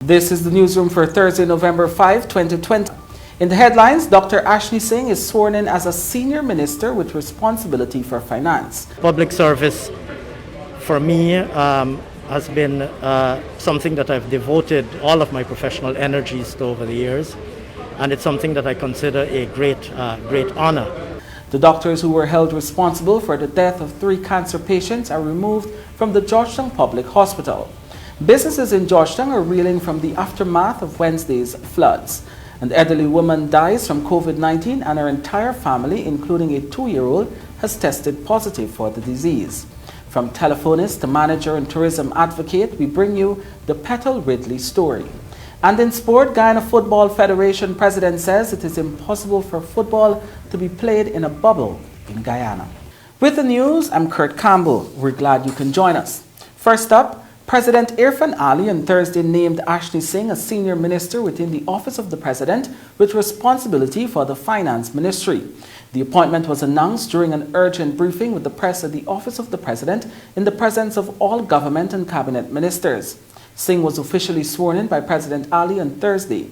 This is the newsroom for Thursday, November 5, 2020. In the headlines, Dr. Ashley Singh is sworn in as a senior minister with responsibility for finance. Public service for me has been something that I've devoted all of my professional energies to over the years, and it's something that I consider a great honor. The doctors who were held responsible for the death of 3 cancer patients are removed from the Georgetown Public Hospital. Businesses in Georgetown are reeling from the aftermath of Wednesday's floods. An elderly woman dies from COVID-19 and her entire family, including a 2-year-old, has tested positive for the disease. From telephonist to manager and tourism advocate, we bring you the Petal Ridley story. And in sport, Guyana Football Federation president says it is impossible for football to be played in a bubble in Guyana. With the news, I'm Kurt Campbell. We're glad you can join us. First up, President Irfan Ali on Thursday named Ashley Singh as senior minister within the office of the president with responsibility for the finance ministry. The appointment was announced during an urgent briefing with the press at the office of the president in the presence of all government and cabinet ministers. Singh was officially sworn in by President Ali on Thursday.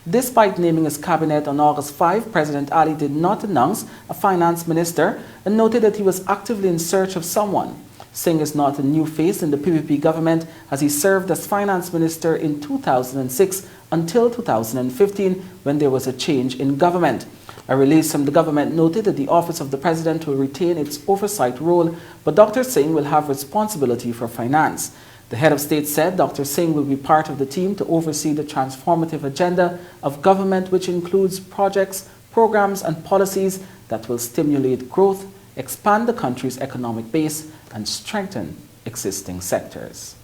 Despite naming his cabinet on August 5, President Ali did not announce a finance minister and noted that he was actively in search of someone. Singh is not a new face in the PPP government, as he served as finance minister in 2006 until 2015 when there was a change in government. A release from the government noted that the office of the president will retain its oversight role, but Dr. Singh will have responsibility for finance. The head of state said Dr. Singh will be part of the team to oversee the transformative agenda of government, which includes projects, programs and policies that will stimulate growth, expand the country's economic base and strengthen existing sectors.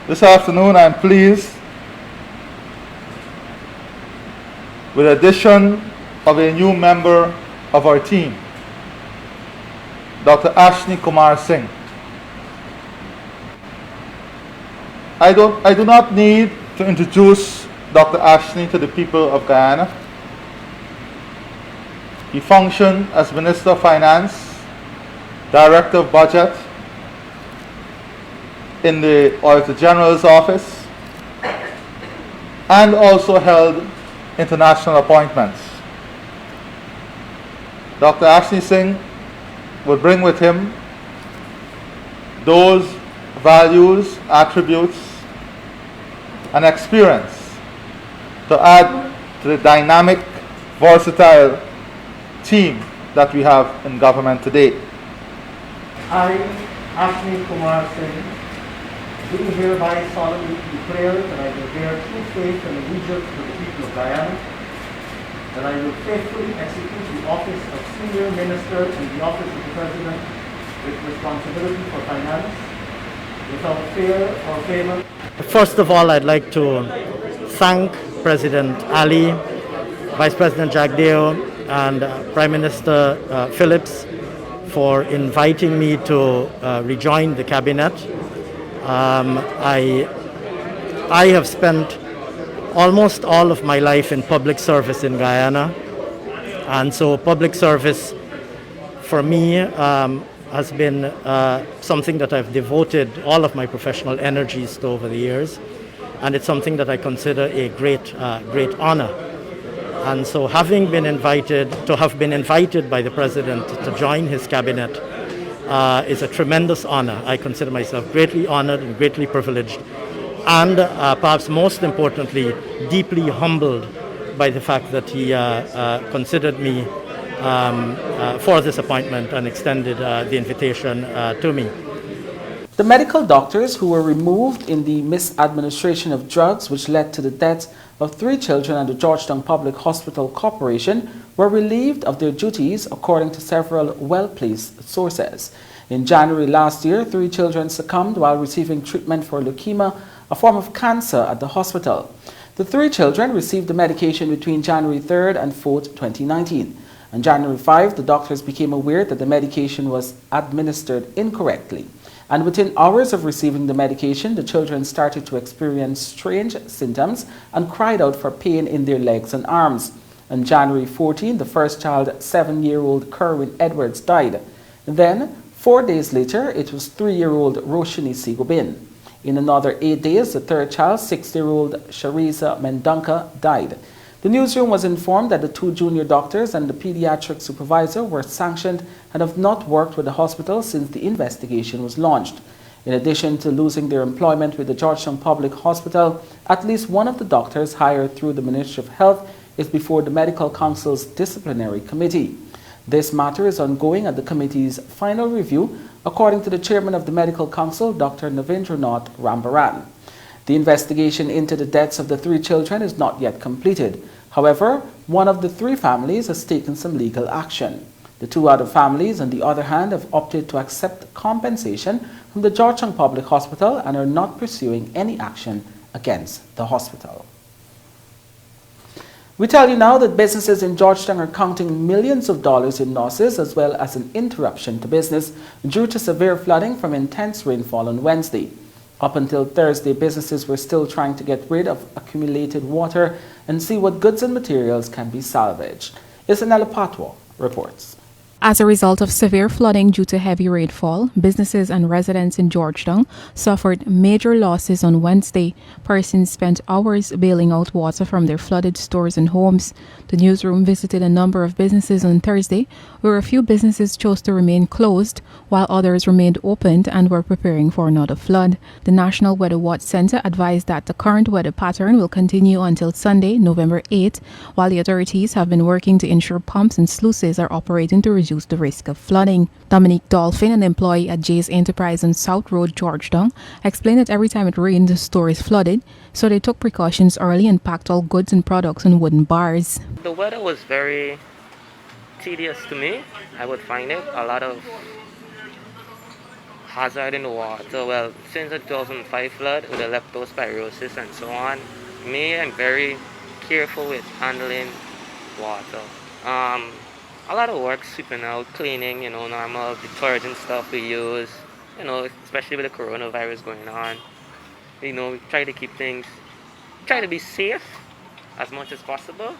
This afternoon I'm pleased with the addition of a new member of our team, Dr. Ashley Kumar Singh. I do not need to introduce Dr. Ashley to the people of Guyana. He functioned as Minister of Finance, Director of Budget in the Auditor General's office, and also held international appointments. Dr. Ashley Singh will bring with him those values, attributes, and experience to add to the dynamic, versatile team that we have in government today. I, Ashley Kumar Singh, do hereby solemnly declare that I will bear true faith and allegiance to the people of Guyana, that I will faithfully execute the office of senior minister in the office of the president with responsibility for finance, without fear or favor. First of all, I'd like to thank President Ali, Vice President Jagdeo, and Prime Minister Phillips for inviting me to rejoin the cabinet. I have spent almost all of my life in public service in Guyana, and so public service for me has been something that I've devoted all of my professional energies to over the years, and it's something that I consider a great honor. And so having been invited by the President to join his cabinet is a tremendous honor. I consider myself greatly honored and greatly privileged, and perhaps most importantly, deeply humbled by the fact that he considered me for this appointment and extended the invitation to me. The medical doctors who were removed in the misadministration of drugs which led to the deaths of 3 children at the Georgetown Public Hospital Corporation were relieved of their duties, according to several well-placed sources. In January last year, 3 children succumbed while receiving treatment for leukemia, a form of cancer, at the hospital. The 3 children received the medication between January 3rd and 4th, 2019. On January 5, the doctors became aware that the medication was administered incorrectly. And within hours of receiving the medication, the children started to experience strange symptoms and cried out for pain in their legs and arms. On January 14, the first child, 7-year-old Kerwin Edwards, died. Then, 4 days later, it was 3-year-old Roshini Sigobin. In another 8 days, the third child, 60-year-old Shariza Mendonca, died. The newsroom was informed that the 2 junior doctors and the pediatric supervisor were sanctioned and have not worked with the hospital since the investigation was launched. In addition to losing their employment with the Georgetown Public Hospital, at least one of the doctors hired through the Ministry of Health is before the Medical Council's disciplinary committee. This matter is ongoing at the committee's final review, according to the chairman of the Medical Council, Dr. Navindranath Rambaran. The investigation into the deaths of the 3 children is not yet completed. However, one of the 3 families has taken some legal action. The 2 other families, on the other hand, have opted to accept compensation from the Georgetown Public Hospital and are not pursuing any action against the hospital. We tell you now that businesses in Georgetown are counting millions of dollars in losses as well as an interruption to business due to severe flooding from intense rainfall on Wednesday. Up until Thursday, businesses were still trying to get rid of accumulated water and see what goods and materials can be salvaged. Isanella Patwa reports. As a result of severe flooding due to heavy rainfall, businesses and residents in Georgetown suffered major losses on Wednesday. Persons spent hours bailing out water from their flooded stores and homes. The newsroom visited a number of businesses on Thursday, where a few businesses chose to remain closed, while others remained opened and were preparing for another flood. The National Weather Watch Center advised that the current weather pattern will continue until Sunday, November 8, while the authorities have been working to ensure pumps and sluices are operating to reduce the risk of flooding. Dominique Dolphin, an employee at Jay's Enterprise on South Road, Georgetown, explained that every time it rained, the store is flooded, so they took precautions early and packed all goods and products on wooden bars. The weather was very tedious to me. I would find it a lot of hazard in the water. Well, since the 2005 flood with the leptospirosis and so on, I'm very careful with handling water. A lot of work sweeping out, cleaning, normal detergent stuff we use, especially with the coronavirus going on. We try to be safe as much as possible.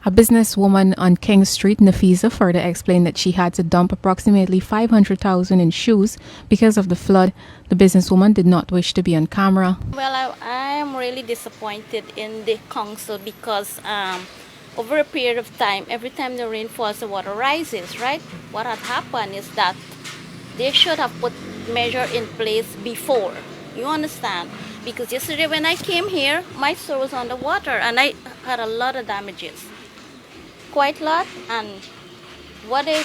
A businesswoman on King Street, Nafisa, further explained that she had to dump approximately $500,000 in shoes because of the flood. The businesswoman did not wish to be on camera. Well, I am really disappointed in the council because over a period of time, every time the rain falls, the water rises, right? What had happened is that they should have put measure in place before. You understand? Because yesterday when I came here, my store was underwater and I had a lot of damages. Quite a lot. And what the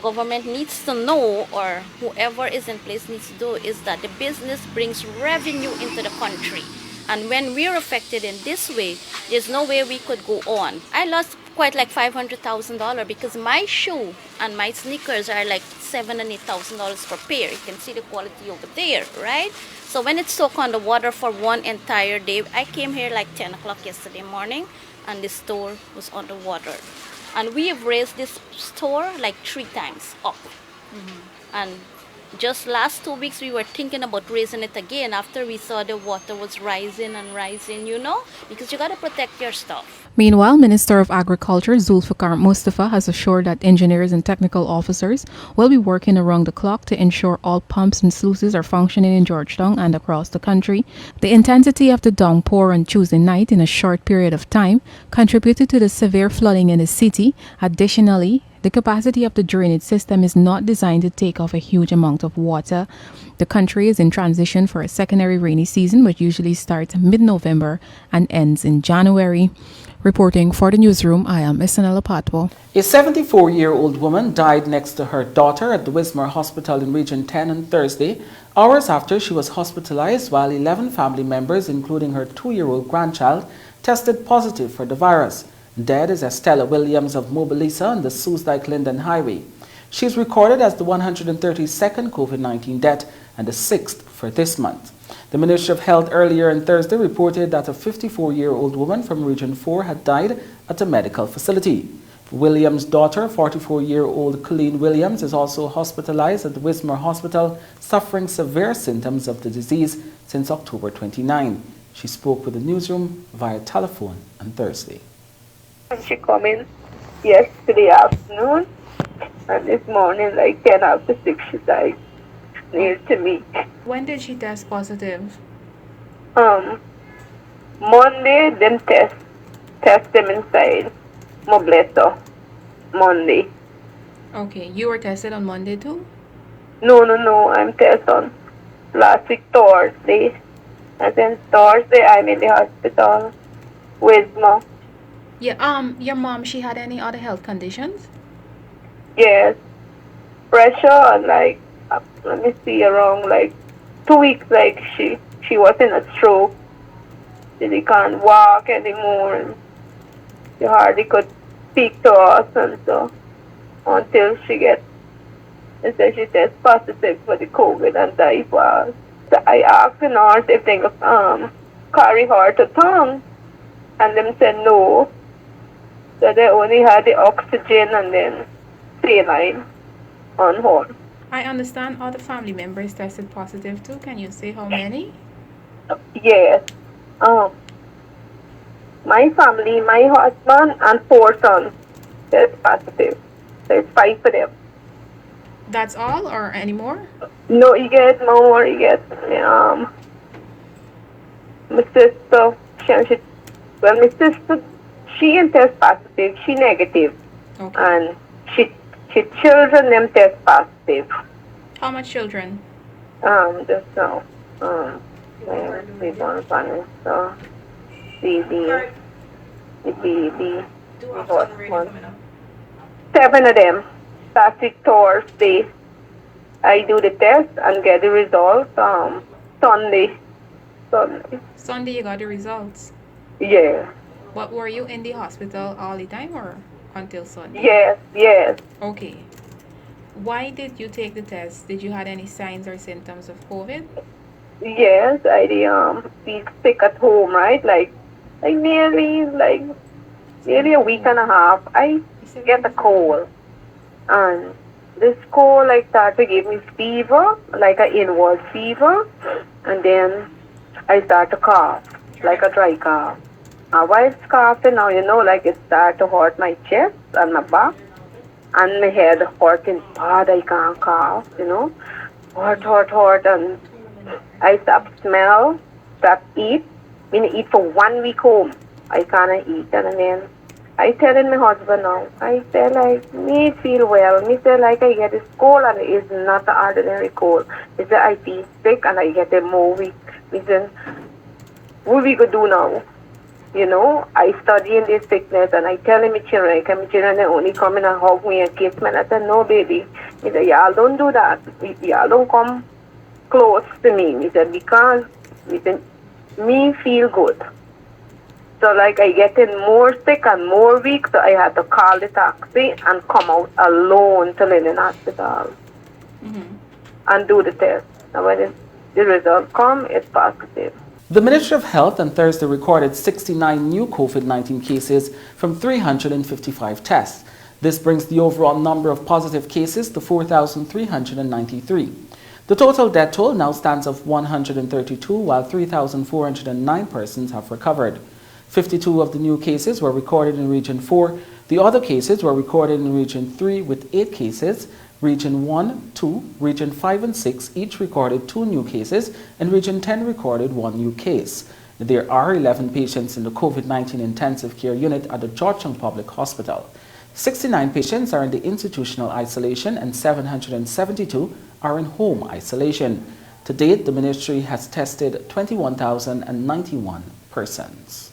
government needs to know, or whoever is in place needs to do, is that the business brings revenue into the country. And when we're affected in this way, there's no way we could go on. I lost quite like $500,000 because my shoe and my sneakers are like $7,000 and $8,000 per pair. You can see the quality over there, right? So when it's soaked on the water for one entire day, I came here like 10 o'clock yesterday morning and the store was underwater. And we have raised this store like 3 times up. And just last 2 weeks, we were thinking about raising it again after we saw the water was rising and rising, because you got to protect your stuff. Meanwhile, Minister of Agriculture Zulfikar Mustafa has assured that engineers and technical officers will be working around the clock to ensure all pumps and sluices are functioning in Georgetown and across the country. The intensity of the downpour on Tuesday night in a short period of time contributed to the severe flooding in the city. Additionally, the capacity of the drainage system is not designed to take off a huge amount of water. The country is in transition for a secondary rainy season, which usually starts mid-November and ends in January. Reporting for the newsroom, I am Isanella Patwa. A 74-year-old woman died next to her daughter at the Wismar Hospital in Region 10 on Thursday, hours after she was hospitalized, while 11 family members, including her 2-year-old grandchild, tested positive for the virus. Dead is Estella Williams of Mobilisa on the Soos-Dyke-Linden Highway. She is recorded as the 132nd COVID-19 death and the 6th for this month. The Ministry of Health earlier on Thursday reported that a 54-year-old woman from Region 4 had died at a medical facility. Williams' daughter, 44-year-old Colleen Williams, is also hospitalized at the Wismar Hospital, suffering severe symptoms of the disease since October 29. She spoke with the newsroom via telephone on Thursday. She come in yesterday afternoon, and this morning, like 10 after 6, she died near to me. When did she test positive? Um, Monday, them test them inside my blood, so Monday. Okay, you were tested on Monday too? No, I'm tested on last week Thursday. And then Thursday, I'm in the hospital with my, Yeah, your mom, she had any other health conditions? yes, pressure and like, let me see, around like 2 weeks, like she was in a stroke. She can't walk anymore and she hardly could speak to us and so until she gets, and so she tests positive for the COVID and died fast. So I asked the nurse if they could carry her to town and them said no. So they only had the oxygen and then saline on her. I understand other family members tested positive too. Can you say how many? Yes. My family, my husband and 4 sons test positive. So it's 5 for them. That's all or any more? No, you get more. You get my sister. My sister, she ain't test positive. She negative, Okay. and she children them test positive. How much children? Just now. We want to so the what 7 of them. Last week Thursday, I do the test and get the results. Sunday. Sunday you got the results. Yeah. But were you in the hospital all the time or until Sunday? Yes. Okay. Why did you take the test? Did you have any signs or symptoms of COVID? Yes, I feel sick at home, right? Like nearly a week and a half. I get a cold, and this cold like started to give me fever, like an inward fever, and then I start to cough, like a dry cough. And while it's coughing now, like it start to hurt my chest and my back, and my head hurting bad. I can't cough, hurt, and I stop smell, stop eat. I eat for 1 week home. I can't eat, and then I telling my husband now. I say like me feel well. Me say like I get this cold and it's not an ordinary cold. It's that I feel sick and I get a more weak. Me say, what we could do now? I study in this sickness and I tell my children, they only come in and hug me and kiss me. And I said, no, baby. He said, y'all don't do that. Y'all don't come close to me. He said, because me feel good. So like I getting more sick and more weak, so I had to call the taxi and come out alone to Linen Hospital and do the test. And when the result come, it's positive. The Ministry of Health on Thursday recorded 69 new COVID-19 cases from 355 tests. This brings the overall number of positive cases to 4,393. The total death toll now stands at 132, while 3,409 persons have recovered. 52 of the new cases were recorded in Region 4. The other cases were recorded in Region 3 with 8 cases. Region 1, 2, Region 5 and 6 each recorded 2 new cases, and Region 10 recorded 1 new case. There are 11 patients in the COVID-19 intensive care unit at the Georgetown Public Hospital. 69 patients are in the institutional isolation and 772 are in home isolation. To date, the ministry has tested 21,091 persons.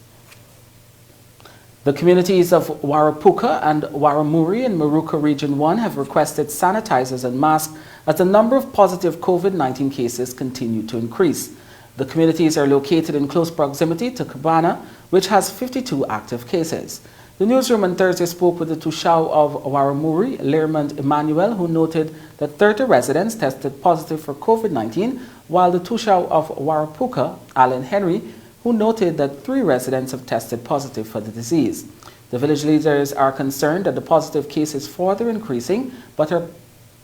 The communities of Warapuka and Waramuri in Maruka Region 1 have requested sanitizers and masks as the number of positive COVID-19 cases continue to increase. The communities are located in close proximity to Cabana, which has 52 active cases. The newsroom on Thursday spoke with the Tushao of Waramuri, Learmond Emmanuel, who noted that 30 residents tested positive for COVID-19, while the Tushao of Warapuka, Alan Henry, who noted that 3 residents have tested positive for the disease. The village leaders are concerned that the positive case is further increasing, but are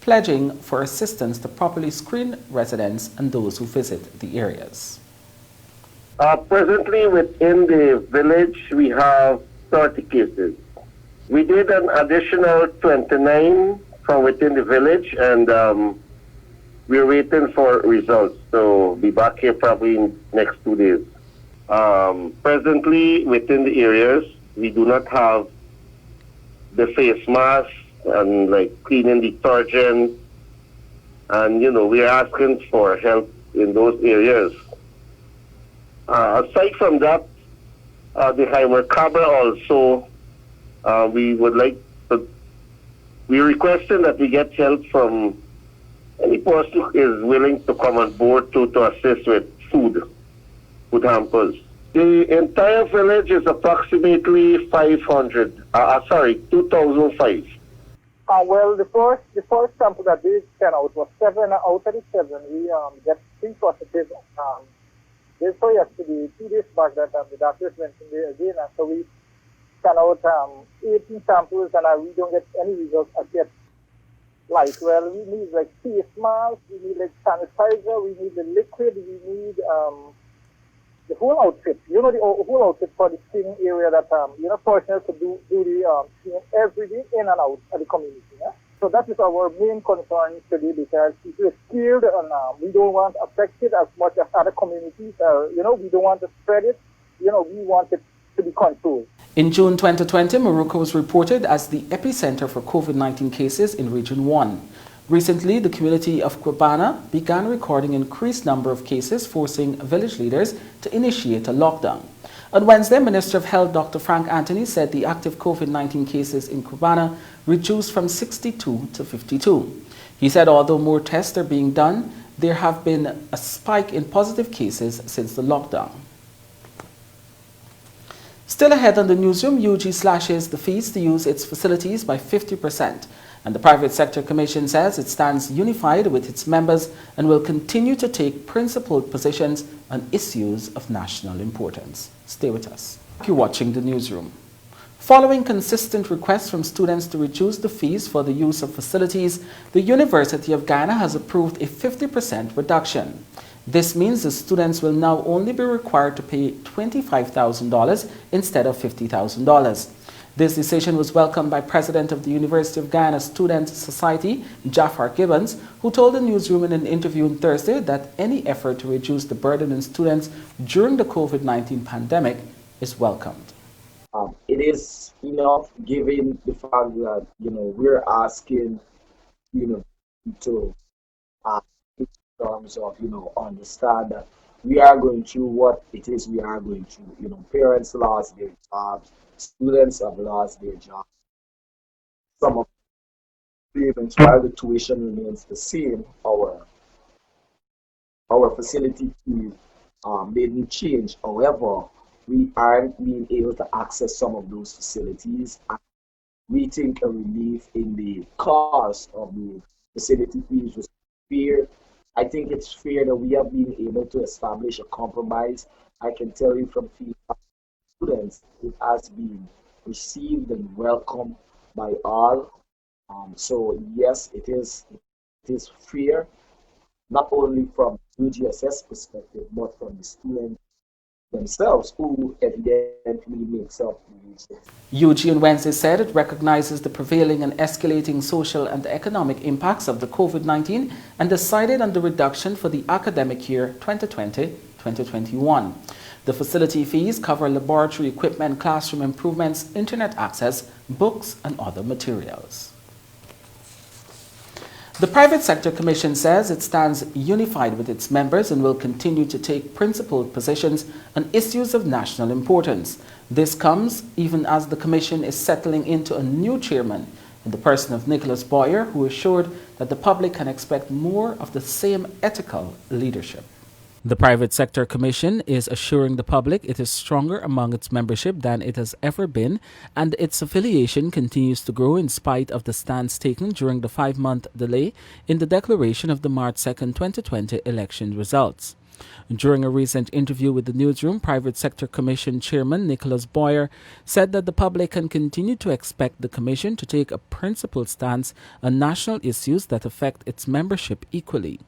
pledging for assistance to properly screen residents and those who visit the areas. Presently within the village, we have 30 cases. We did an additional 29 from within the village, and We're waiting for results, so be back here probably in next 2 days. Presently, within the areas, we do not have the face masks and like cleaning detergent, and we are asking for help in those areas. Aside from that, the Heimer Cabra also, we're requesting that we get help from any person who is willing to come on board to assist with food hampers. The entire village is approximately 2005. Well, the first sample that we sent out was 7 out of the 7. We get 3 positive. They saw yesterday, 2 days back, that the doctors mentioned it again, and so we sent out 18 samples, and we don't get any results as yet. Like, well, we need like face masks, we need like sanitizer, we need the liquid, we need the whole outfit. The whole outfit for the cleaning area that personnel to do the cleaning every day in and out of the community. Yeah? So that is our main concern today, because people are scared, and we don't want to affect it as much as other communities. We don't want to spread it. We want it to be controlled. In June 2020, Morocco was reported as the epicenter for COVID-19 cases in Region 1. Recently, the community of Guyana began recording an increased number of cases, forcing village leaders to initiate a lockdown. On Wednesday, Minister of Health Dr. Frank Anthony said the active COVID-19 cases in Guyana reduced from 62 to 52. He said although more tests are being done, there have been a spike in positive cases since the lockdown. Still ahead on the newsroom, UG slashes the fees to use its facilities by 50%. And the Private Sector Commission says it stands unified with its members and will continue to take principled positions on issues of national importance. Stay with us. You're watching the newsroom. Following consistent requests from students to reduce the fees for the use of facilities, the University of Guyana has approved a 50% reduction. This means the students will now only be required to pay $25,000 instead of $50,000. This decision was welcomed by President of the University of Guyana Student Society, Jafar Gibbons, who told the newsroom in an interview on Thursday that any effort to reduce the burden on students during the COVID-19 pandemic is welcomed. It is enough given the fact that, we're asking, to in terms of, understand that we are going through what it is we are going through. Parents lost their jobs, students have lost their jobs. Some of the payments, while the tuition remains the same, our facility fee didn't change. However, we aren't being able to access some of those facilities. And we think a relief in the cost of the facility fees was fair. I think it's fair that we have been able to establish a compromise. I can tell you from feedback students, it has been received and welcomed by all. So yes, it is fair, not only from UGSS perspective, but from the students themselves, who evidently makes up the UG on Wednesday said it recognizes the prevailing and escalating social and economic impacts of the COVID-19 and decided on the reduction for the academic year 2020-2021. The facility fees cover laboratory equipment, classroom improvements, internet access, books, and other materials. The Private Sector Commission says it stands unified with its members and will continue to take principled positions on issues of national importance. This comes even as the Commission is settling into a new chairman in the person of Nicholas Boyer, who assured that the public can expect more of the same ethical leadership. The Private Sector Commission is assuring the public it is stronger among its membership than it has ever been, and its affiliation continues to grow in spite of the stance taken during the 5-month delay in the declaration of the March 2, 2020 election results. During a recent interview with the Newsroom, Private Sector Commission Chairman Nicholas Boyer said that the public can continue to expect the Commission to take a principled stance on national issues that affect its membership equally.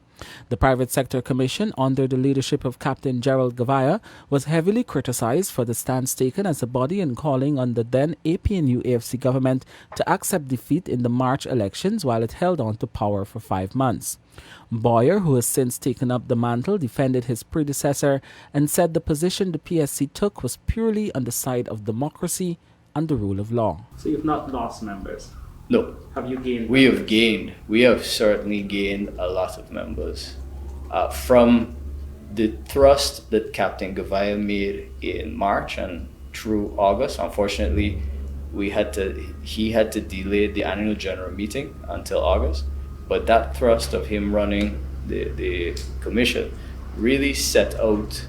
The Private Sector Commission, under the leadership of Captain Gerald Gavaya, was heavily criticized for the stance taken as a body in calling on the then APNU-AFC government to accept defeat in the March elections while it held on to power for 5 months. Boyer, who has since taken up the mantle, defended his predecessor and said the position the PSC took was purely on the side of democracy and the rule of law. So you've not lost members? No. Have you gained? We have gained. We have certainly gained a lot of members. From the thrust that Captain Gavaya made in March and through August, unfortunately, he had to delay the annual general meeting until August. But that thrust of him running the commission really set out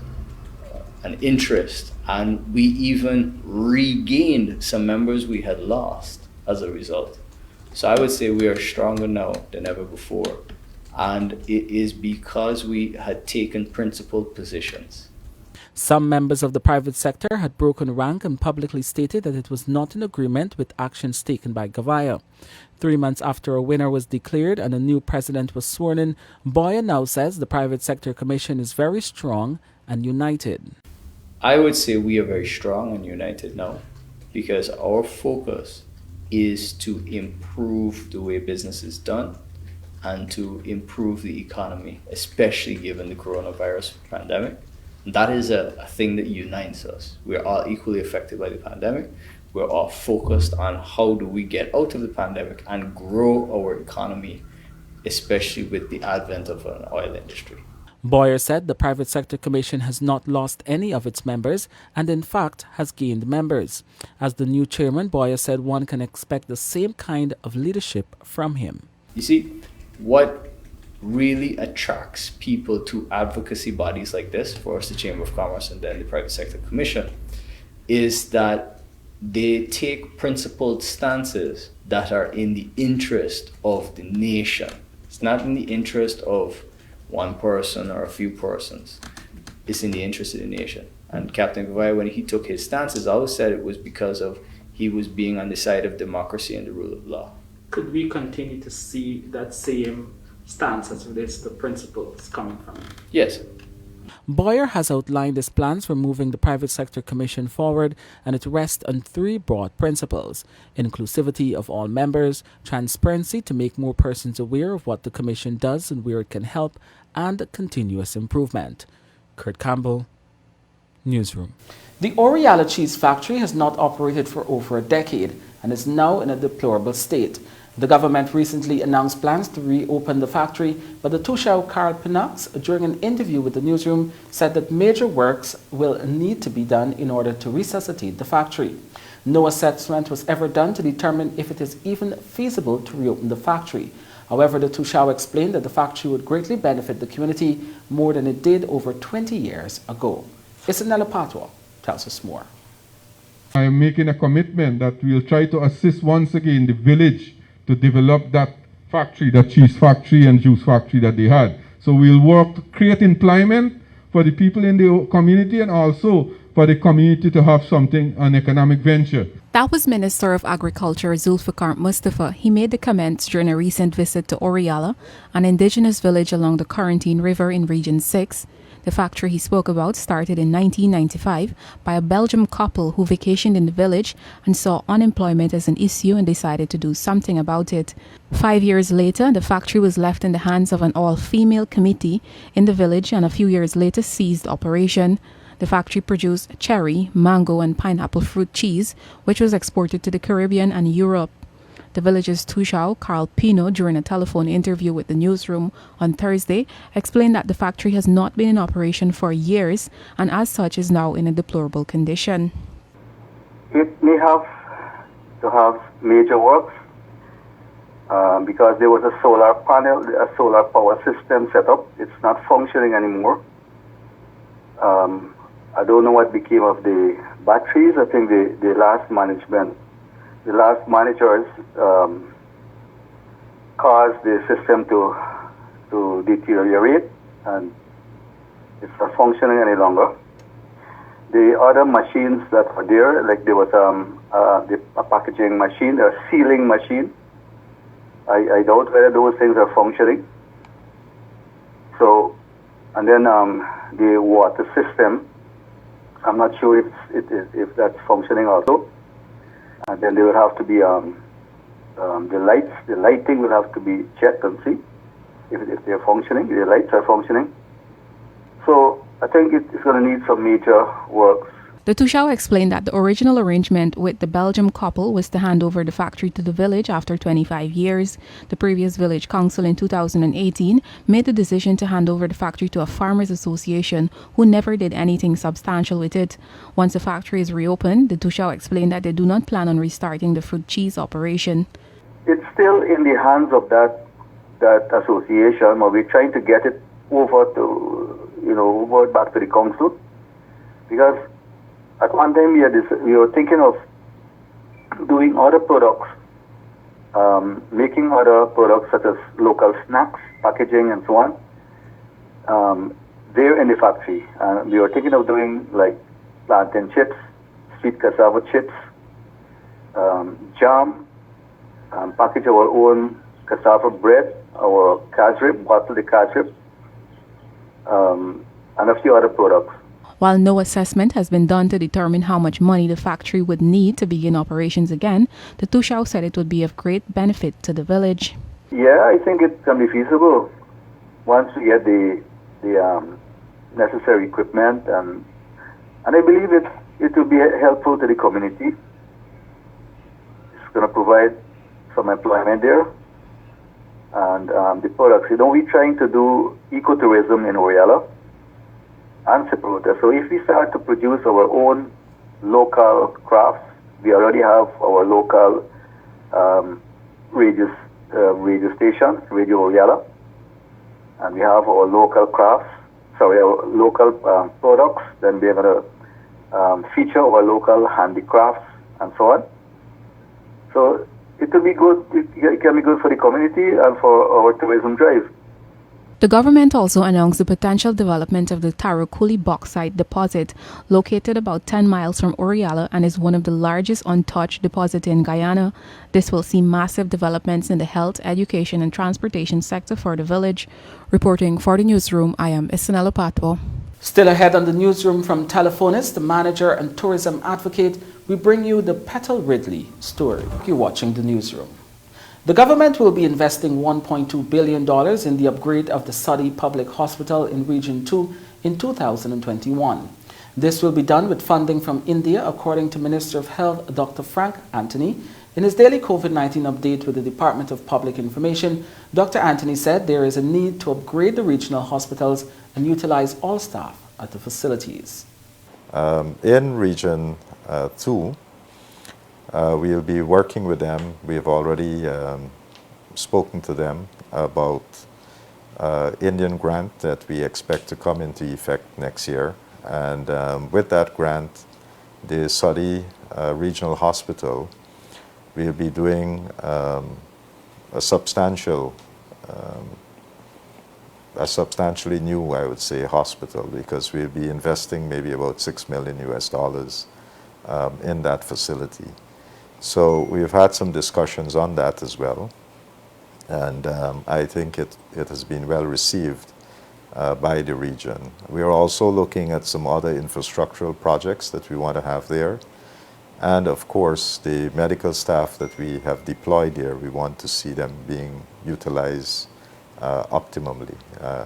an interest, and we even regained some members we had lost as a result. So I would say we are stronger now than ever before. And it is because we had taken principled positions. Some members of the private sector had broken rank and publicly stated that it was not in agreement with actions taken by Gavaya. 3 months after a winner was declared and a new president was sworn in, Boyer now says the Private Sector Commission is very strong and united. I would say we are very strong and united now because our focus is to improve the way business is done and to improve the economy, especially given the coronavirus pandemic. That is a thing that unites us. We're all equally affected by the pandemic. We're all focused on how do we get out of the pandemic and grow our economy, especially with the advent of an oil industry. Boyer said the Private Sector Commission has not lost any of its members and in fact has gained members. As the new chairman, Boyer said one can expect the same kind of leadership from him. You see, what really attracts people to advocacy bodies like this, for us the Chamber of Commerce and then the Private Sector Commission, is that they take principled stances that are in the interest of the nation. It's not in the interest of one person or a few persons. It's in the interest of the nation. And Captain Gavaya, when he took his stances, always said it was because of he was being on the side of democracy and the rule of law. Could we continue to see that same stance as relates to the principles coming from it? Yes. Boyer has outlined his plans for moving the Private Sector Commission forward, and it rests on 3 broad principles: inclusivity of all members, transparency to make more persons aware of what the Commission does and where it can help, and continuous improvement. Kurt Campbell, Newsroom. The Oriala cheese factory has not operated for over a decade and is now in a deplorable state. The government recently announced plans to reopen the factory, but the Tushao Carl Pinox, during an interview with the Newsroom, said that major works will need to be done in order to resuscitate the factory. No assessment was ever done to determine if it is even feasible to reopen the factory. However, the Tushao explained that the factory would greatly benefit the community more than it did over 20 years ago. Isanella Patwa tells us more. I am making a commitment that we will try to assist once again the village to develop that factory, that cheese factory and juice factory that they had. So we'll work to create employment for the people in the community and also for the community to have something, an economic venture. That was Minister of Agriculture Zulfikar Mustafa. He made the comments during a recent visit to Oriala, an indigenous village along the Quarantine River in Region 6. The factory he spoke about started in 1995 by a Belgian couple who vacationed in the village and saw unemployment as an issue and decided to do something about it. 5 years later, the factory was left in the hands of an all-female committee in the village and a few years later ceased operation. The factory produced cherry, mango and pineapple fruit cheese, which was exported to the Caribbean and Europe. The village's Tushao, Carl Pino, during a telephone interview with the Newsroom on Thursday, explained that the factory has not been in operation for years and as such is now in a deplorable condition. It may have to have major works because there was a solar panel, a solar power system set up. It's not functioning anymore. I don't know what became of the batteries. I think the last managers caused the system to deteriorate and it's not functioning any longer. The other machines that were there, like there was a packaging machine, a sealing machine. I doubt whether those things are functioning. So, and then the water system, I'm not sure if that's functioning also. And then there will have to be the lighting will have to be checked and see if they're functioning, if the lights are functioning. So I think it's going to need some major works. The Tushao explained that the original arrangement with the Belgium couple was to hand over the factory to the village after 25 years. The previous village council in 2018 made the decision to hand over the factory to a farmers association who never did anything substantial with it. Once the factory is reopened, the Tushao explained that they do not plan on restarting the fruit cheese operation. It's still in the hands of that association, but we're trying to get it over back to the council, because at one time we were thinking of doing other products, making other products such as local snacks, packaging, and so on. There in the factory, we were thinking of doing like plantain chips, sweet cassava chips, jam, package our own cassava bread, our casrib, bottle the casrib, and a few other products. While no assessment has been done to determine how much money the factory would need to begin operations again, the Tushao said it would be of great benefit to the village. Yeah, I think it can be feasible once we get the necessary equipment, and I believe it will be helpful to the community. It's going to provide some employment there, and the products. We're trying to do ecotourism in Oriala and Sabotage. So if we start to produce our own local crafts, we already have our local radio station, Radio Oriala, and we have our local crafts, our local products. Then we're going to feature our local handicrafts and so on. So it will be good. It can be good for the community and for our tourism drive. The government also announced the potential development of the Tarakuli bauxite deposit, located about 10 miles from Oriala and is one of the largest untouched deposits in Guyana. This will see massive developments in the health, education and transportation sector for the village. Reporting for the newsroom, I am Isanella Patwo. Still ahead on the newsroom from telephonist, the manager and tourism advocate, we bring you the Petal Ridley story. You're watching the newsroom. The government will be investing $1.2 billion in the upgrade of the Saudi Public Hospital in Region 2 in 2021. This will be done with funding from India, according to Minister of Health Dr. Frank Anthony. In his daily COVID-19 update with the Department of Public Information, Dr. Anthony said there is a need to upgrade the regional hospitals and utilize all staff at the facilities. In Region 2, we'll be working with them. We have already spoken to them about Indian grant that we expect to come into effect next year. And with that grant, the Saudi Regional Hospital will be doing a substantially new, I would say, hospital, because we'll be investing maybe about $6 million in that facility. So we've had some discussions on that as well, and I think it has been well received by the region. We are also looking at some other infrastructural projects that we want to have there, and of course the medical staff that we have deployed there, we want to see them being utilized optimally.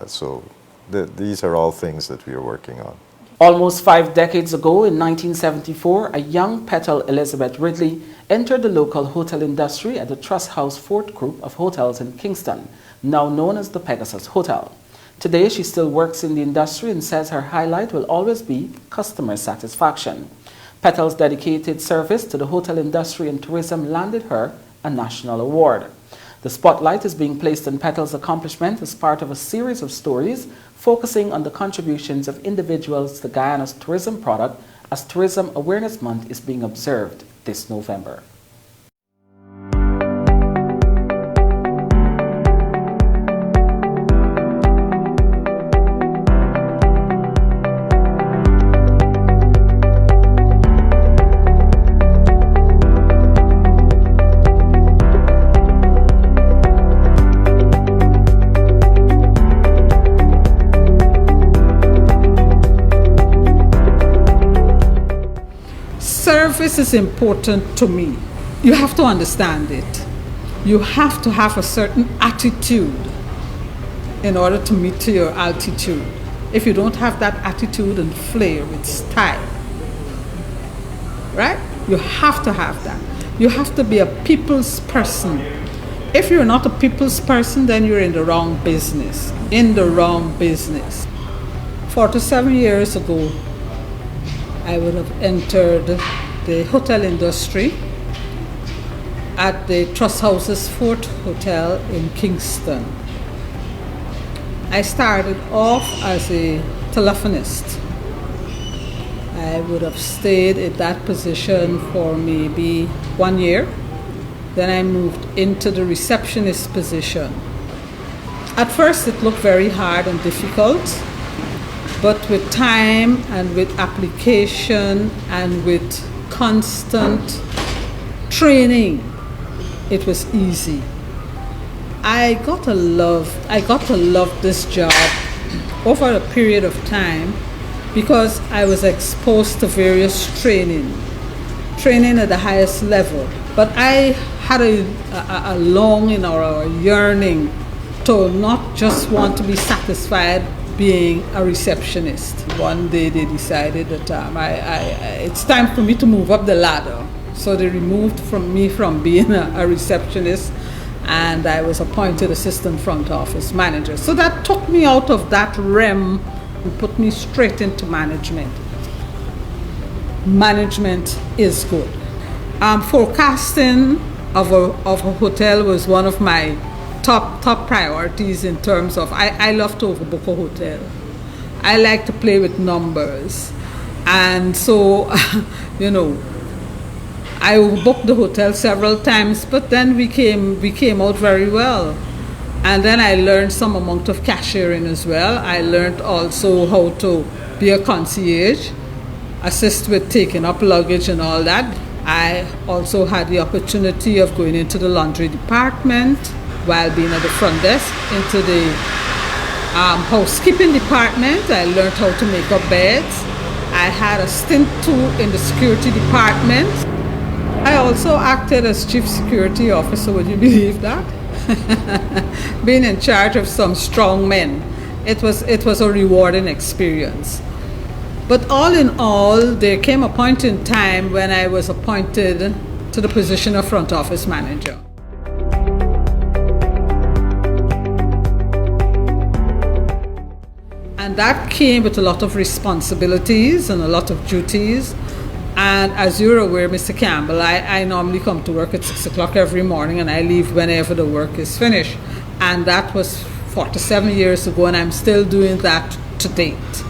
So these are all things that we are working on. Almost 5 decades ago, in 1974, a young Petal Elizabeth Ridley entered the local hotel industry at the Trust House Fort Group of hotels in Kingston, now known as the Pegasus Hotel. Today, she still works in the industry and says her highlight will always be customer satisfaction. Petal's dedicated service to the hotel industry and tourism landed her a national award. The spotlight is being placed on Petal's accomplishment as part of a series of stories focusing on the contributions of individuals to Guyana's tourism product as Tourism Awareness Month is being observed this November. Service is important to me. You have to understand it. You have to have a certain attitude in order to meet to your altitude. If you don't have that attitude and flair with style, right? You have to have that. You have to be a people's person. If you're not a people's person, then you're in the wrong business. In the wrong business. 47 years ago, I would have entered the hotel industry at the Trust Houses Fort Hotel in Kingston. I started off as a telephonist. I would have stayed in that position for maybe 1 year. Then I moved into the receptionist position. At first it looked very hard and difficult, but with time and with application and with constant training, it was easy. I got to love this job over a period of time because I was exposed to various training at the highest level. But I had a longing or a yearning to not just want to be satisfied being a receptionist. One day they decided that it's time for me to move up the ladder. So they removed me from being a receptionist, and I was appointed assistant front office manager. So that took me out of that realm and put me straight into management. Management is good. Forecasting of a hotel was one of my top priorities in terms of, I love to overbook a hotel. I like to play with numbers. And so, I overbooked the hotel several times, but then we came out very well. And then I learned some amount of cashiering as well. I learned also how to be a concierge, assist with taking up luggage and all that. I also had the opportunity of going into the laundry department while being at the front desk, into the housekeeping department. I learned how to make up beds. I had a stint too in the security department. I also acted as chief security officer, would you believe that? Being in charge of some strong men. It was a rewarding experience. But all in all, there came a point in time when I was appointed to the position of front office manager. And that came with a lot of responsibilities and a lot of duties. And as you're aware, Mr. Campbell, I normally come to work at 6 o'clock every morning and I leave whenever the work is finished. And that was 47 years ago, and I'm still doing that to date.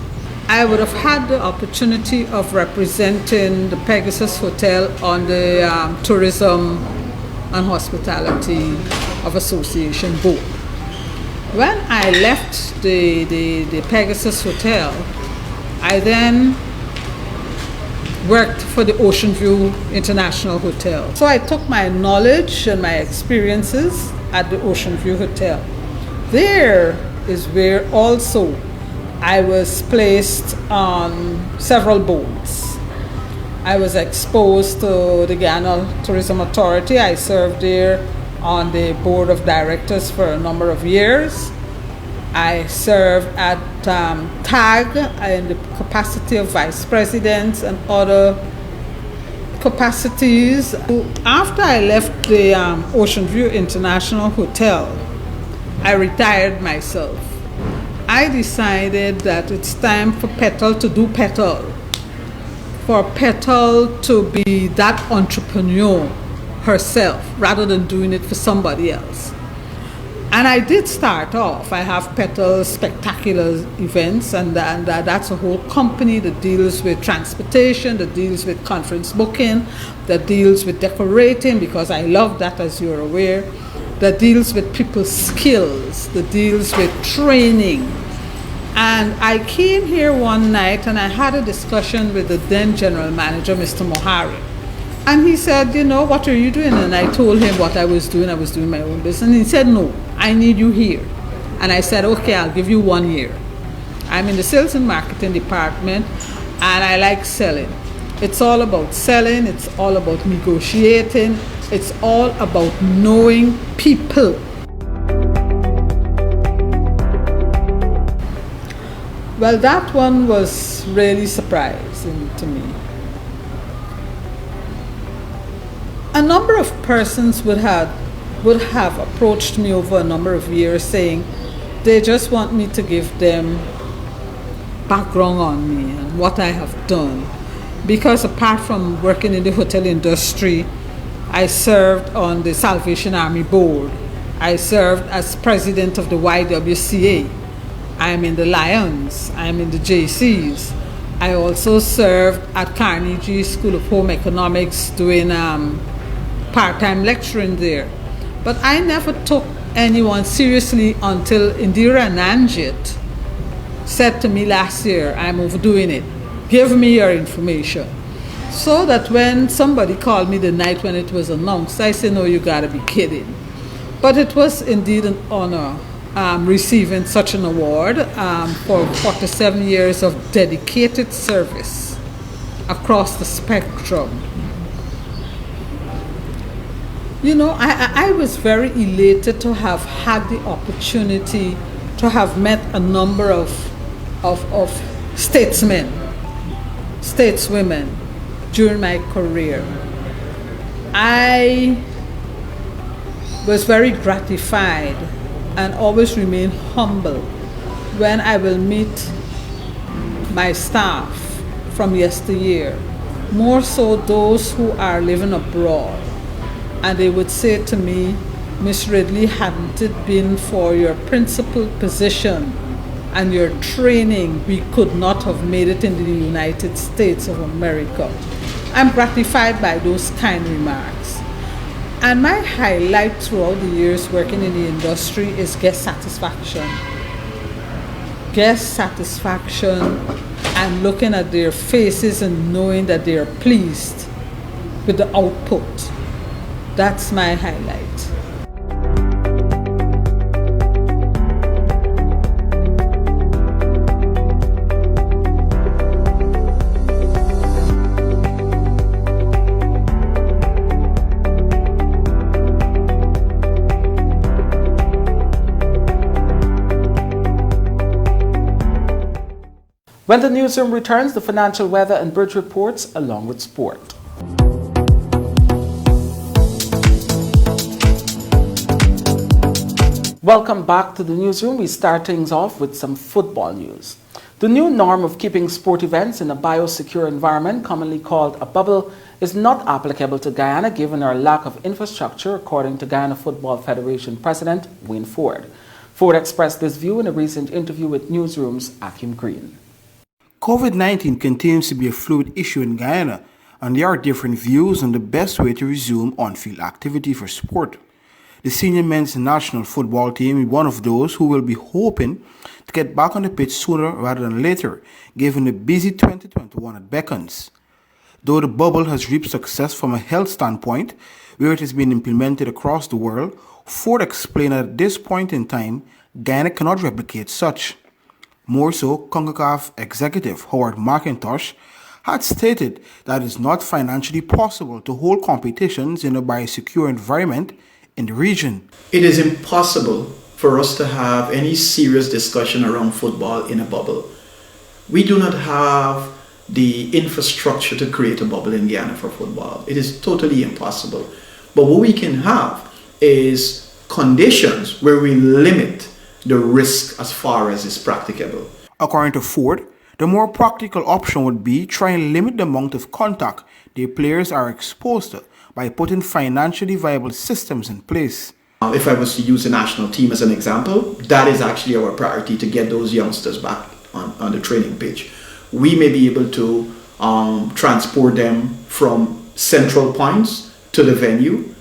I would have had the opportunity of representing the Pegasus Hotel on the Tourism and Hospitality of Association board. When I left the Pegasus Hotel, I then worked for the Ocean View International Hotel. So I took my knowledge and my experiences at the Ocean View Hotel. There is where also I was placed on several boards. I was exposed to the Guyana Tourism Authority. I served there on the board of directors for a number of years. I served at TAG in the capacity of vice president and other capacities. After I left the Ocean View International Hotel, I retired myself. I decided that it's time for Petal to do Petal, for Petal to be that entrepreneur herself rather than doing it for somebody else. And I did start off. I have Petal Spectacular Events, and that's a whole company that deals with transportation, that deals with conference booking, that deals with decorating, because I love that, as you're aware, that deals with people's skills, that deals with training. And I came here one night and I had a discussion with the then general manager, Mr. Mohari. And he said, what are you doing? And I told him what I was doing. I was doing my own business. And he said, no, I need you here. And I said, okay, I'll give you 1 year. I'm in the sales and marketing department and I like selling. It's all about selling, it's all about negotiating, it's all about knowing people. Well, that one was really surprising to me. A number of persons would have approached me over a number of years saying they just want me to give them background on me and what I have done. Because apart from working in the hotel industry, I served on the Salvation Army Board. I served as president of the YWCA. I'm in the Lions. I'm in the JCs. I also served at Carnegie School of Home Economics doing part-time lecturing there. But I never took anyone seriously until Indira Nanjit said to me last year, I'm overdoing it. Give me your information. So that when somebody called me the night when it was announced, I said, no, you gotta be kidding. But it was indeed an honor receiving such an award for 47 years of dedicated service across the spectrum. You know, I was very elated to have had the opportunity to have met a number of statesmen, stateswomen during my career. I was very gratified and always remain humble when I will meet my staff from yesteryear, more so those who are living abroad. And they would say to me, Miss Ridley, hadn't it been for your principal position and your training, we could not have made it in the United States of America. I'm gratified by those kind remarks. And my highlight throughout the years working in the industry is guest satisfaction. Guest satisfaction and looking at their faces and knowing that they are pleased with the output. That's my highlight. When the newsroom returns, the financial weather and bridge reports along with sport. Welcome back to the newsroom. We start things off with some football news. The new norm of keeping sport events in a biosecure environment, commonly called a bubble, is not applicable to Guyana given our lack of infrastructure, according to Guyana Football Federation President Wayne Ford. Ford expressed this view in a recent interview with Newsroom's Akim Green. COVID-19 continues to be a fluid issue in Guyana, and there are different views on the best way to resume on-field activity for sport. The senior men's national football team is one of those who will be hoping to get back on the pitch sooner rather than later, given the busy 2021 that beckons. Though the bubble has reaped success from a health standpoint, where it has been implemented across the world, Ford explained that at this point in time, Guyana cannot replicate such. More so, CONCACAF executive Howard McIntosh had stated that it is not financially possible to hold competitions in a biosecure environment in the region. It is impossible for us to have any serious discussion around football in a bubble. We do not have the infrastructure to create a bubble in Guyana for football. It is totally impossible. But what we can have is conditions where we limit the risk as far as is practicable. According to Ford, the more practical option would be try and limit the amount of contact the players are exposed to by putting financially viable systems in place. If I was to use the national team as an example, that is actually our priority, to get those youngsters back on the training pitch. We may be able to transport them from central points to the venue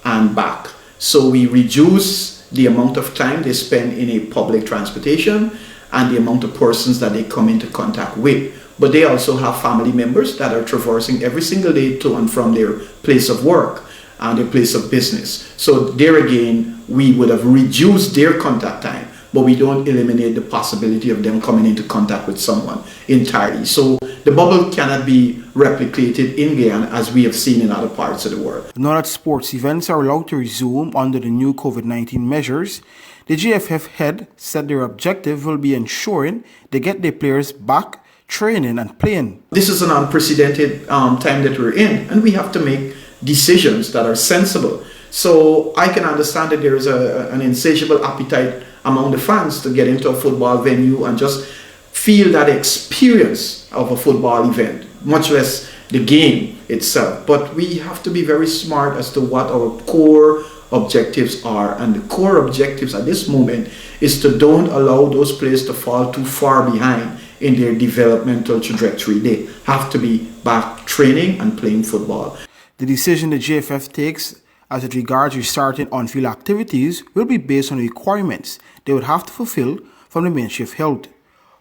and back. So we reduce the amount of time they spend in a public transportation and the amount of persons that they come into contact with. But they also have family members that are traversing every single day to and from their place of work and their place of business. So there again, we would have reduced their contact time, but we don't eliminate the possibility of them coming into contact with someone entirely. So the bubble cannot be replicated in Guyana as we have seen in other parts of the world. Now that sports events are allowed to resume under the new COVID-19 measures, the GFF head said their objective will be ensuring they get their players back training and playing. This is an unprecedented time that we're in, and we have to make decisions that are sensible. So I can understand that there is an insatiable appetite among the fans to get into a football venue and just feel that experience of a football event, much less the game itself. But we have to be very smart as to what our core objectives are, and the core objectives at this moment is to don't allow those players to fall too far behind in their developmental trajectory. They have to be back training and playing football. The decision the GFF takes as it regards restarting on-field activities will be based on the requirements they would have to fulfill from the Ministry of Health.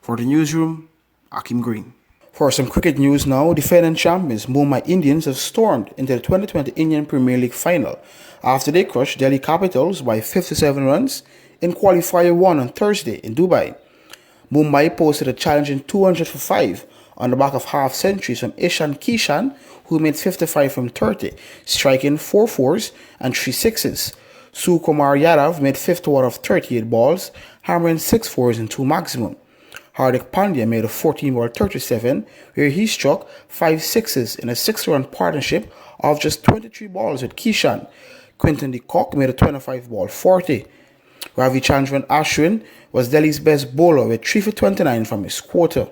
For the newsroom, Akim Green. For some cricket news now, defending champions Mumbai Indians have stormed into the 2020 Indian Premier League final after they crushed Delhi Capitals by 57 runs in Qualifier 1 on Thursday in Dubai. Mumbai posted a challenging 200 for 5 on the back of half centuries from Ishan Kishan, who made 55 from 30, striking 4 fours and 3 sixes. Sukumar Yadav made 51 of 38 balls, hammering 6 fours and 2 maximum. Hardik Pandya made a 14-ball 37, where he struck 5 sixes in a 6-run partnership of just 23 balls with Kishan. Quinton de Kock made a 25-ball 40. Ravichandran Ashwin was Delhi's best bowler with 3 for 29 from his quarter.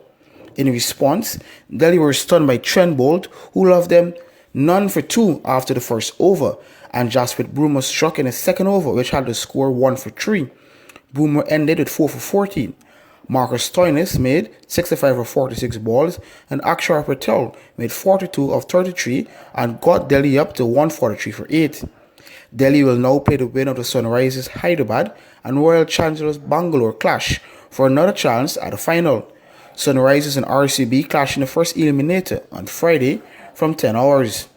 In response, Delhi were stunned by Trent Bolt, who left them none for 2 after the first over, and Jasprit Bumrah struck in his second over, which had the score 1 for 3. Bumrah ended with 4 for 14. Marcus Stoinis made 65 of 46 balls, and Akshar Patel made 42 of 33 and got Delhi up to 143 for 8. Delhi will now play the winner of the Sunrisers Hyderabad and Royal Challengers Bangalore clash for another chance at the final. Sunrisers and RCB clash in the first eliminator on Friday from 10 hours.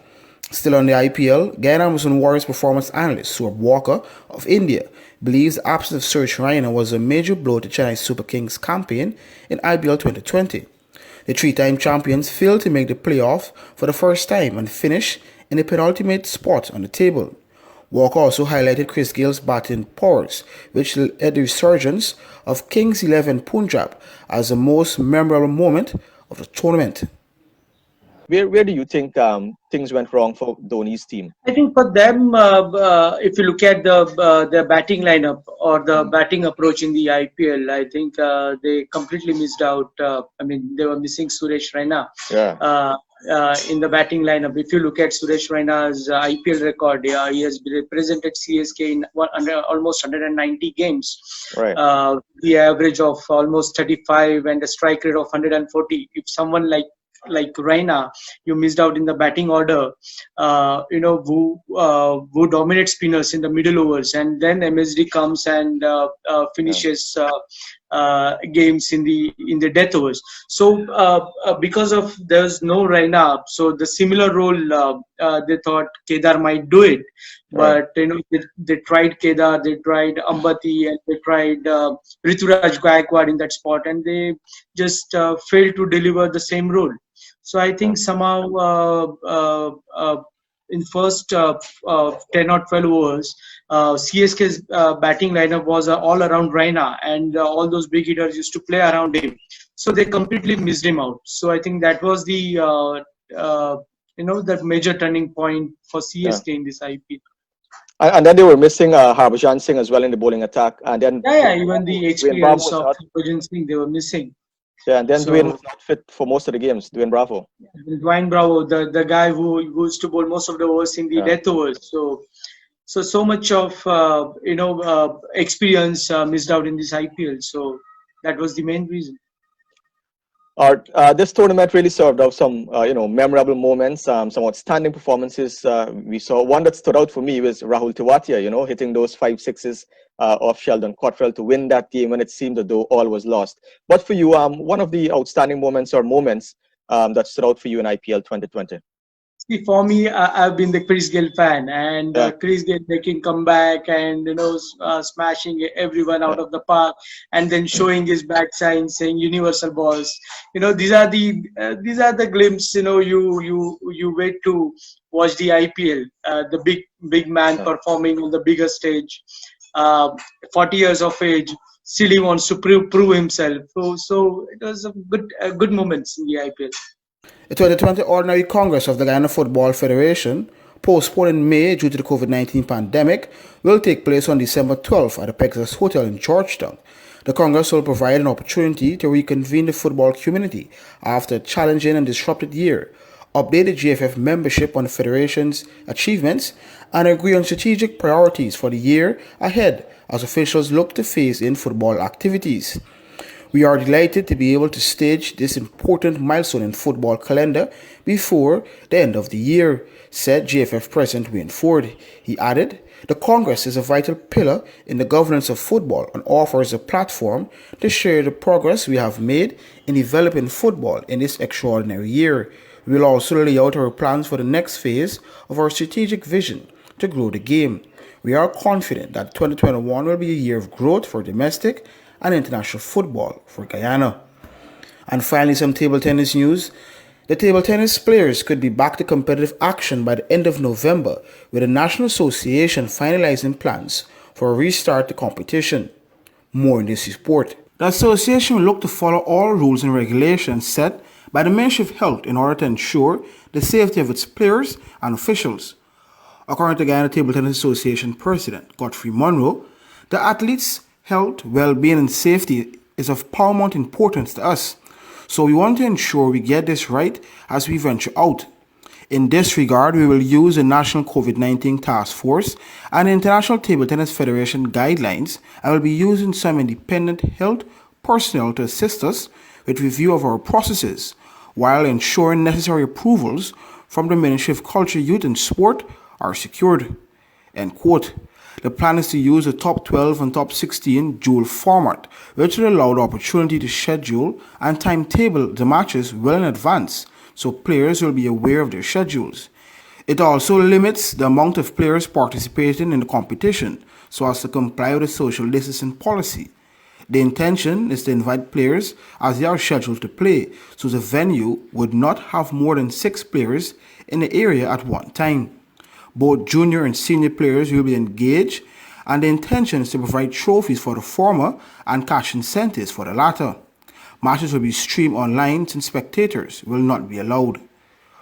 Still on the IPL, Guyana Amazon Warriors performance analyst Saurabh Walker of India believes the absence of Suresh Raina was a major blow to Chennai Super Kings' campaign in IPL 2020. The three-time champions failed to make the playoff for the first time and finished in the penultimate spot on the table. Walker also highlighted Chris Gale's batting powers, which led the resurgence of Kings 11 Punjab as the most memorable moment of the tournament. Where do you think things went wrong for Dhoni's team? I think for them, if you look at the batting lineup or the batting approach in the IPL, I think they completely missed out. They were missing Suresh Raina. Yeah. In the batting lineup. If you look at Suresh Raina's IPL record, he has represented CSK in almost 190 games. Right. The average of almost 35 and a strike rate of 140. If someone like Raina, you missed out in the batting order, who dominates spinners in the middle overs, and then MSD comes and finishes games in the death overs. So because of there's no Raina, so the similar role they thought Kedar might do it, but they tried Kedar, they tried Ambati, and they tried Rituraj Gaikwad in that spot, and they just failed to deliver the same role. So I think somehow in first 10 or 12 overs, CSK's batting lineup was all around Raina, and all those big hitters used to play around him. So they completely missed him out. So I think that was the that major turning point for CSK in this IPL. And then they were missing Harbhajan Singh as well in the bowling attack, and then even the experience of Harbhajan Singh they were missing. Yeah, and then Dwayne was not fit for most of the games. Dwayne Bravo. Dwayne Bravo, the guy who used to bowl most of the overs in the death overs. So much of experience missed out in this IPL. So that was the main reason. This tournament really served out some memorable moments, some outstanding performances. We saw one that stood out for me was Rahul Tewatia, hitting those 5 sixes off Sheldon Cottrell to win that game when it seemed as though all was lost. But for you, one of the outstanding moments that stood out for you in IPL 2020? for me, I've been the Chris Gayle fan, and Chris Gayle making comeback and smashing everyone out of the park, and then showing his back sign saying "Universal Boss." These are the glimpses. You wait to watch the IPL, the big man performing on the bigger stage, 40 years of age. Still, he wants to prove himself. So it was a good moments in the IPL. The 2020 Ordinary Congress of the Guyana Football Federation, postponed in May due to the COVID-19 pandemic, will take place on December 12th at the Pegasus Hotel in Georgetown. The Congress will provide an opportunity to reconvene the football community after a challenging and disrupted year, update the GFF membership on the Federation's achievements, and agree on strategic priorities for the year ahead as officials look to phase in football activities. We are delighted to be able to stage this important milestone in football calendar before the end of the year, said GFF President Wayne Ford. He added, the Congress is a vital pillar in the governance of football and offers a platform to share the progress we have made in developing football in this extraordinary year. We will also lay out our plans for the next phase of our strategic vision to grow the game. We are confident that 2021 will be a year of growth for domestic and international football for Guyana. And finally, some table tennis news. The table tennis players could be back to competitive action by the end of November, with the National Association finalizing plans for a restart the competition. More in this report. The association will look to follow all rules and regulations set by the Ministry of Health in order to ensure the safety of its players and officials. According to Guyana Table Tennis Association President Godfrey Monroe, the athletes' health, well-being and safety is of paramount importance to us, so we want to ensure we get this right as we venture out. In this regard, we will use the National COVID-19 Task Force and the International Table Tennis Federation guidelines, and will be using some independent health personnel to assist us with review of our processes, while ensuring necessary approvals from the Ministry of Culture, Youth and Sport are secured. End quote. The plan is to use the top 12 and top 16 dual format, which will allow the opportunity to schedule and timetable the matches well in advance, so players will be aware of their schedules. It also limits the amount of players participating in the competition, so as to comply with the social distancing policy. The intention is to invite players as they are scheduled to play, so the venue would not have more than 6 players in the area at one time. Both junior and senior players will be engaged, and the intention is to provide trophies for the former and cash incentives for the latter. Matches will be streamed online since spectators will not be allowed.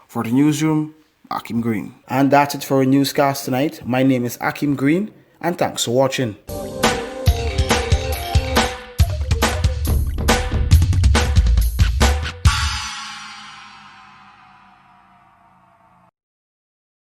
For the newsroom, Akim Green. And that's it for our newscast tonight. My name is Akim Green, and thanks for watching.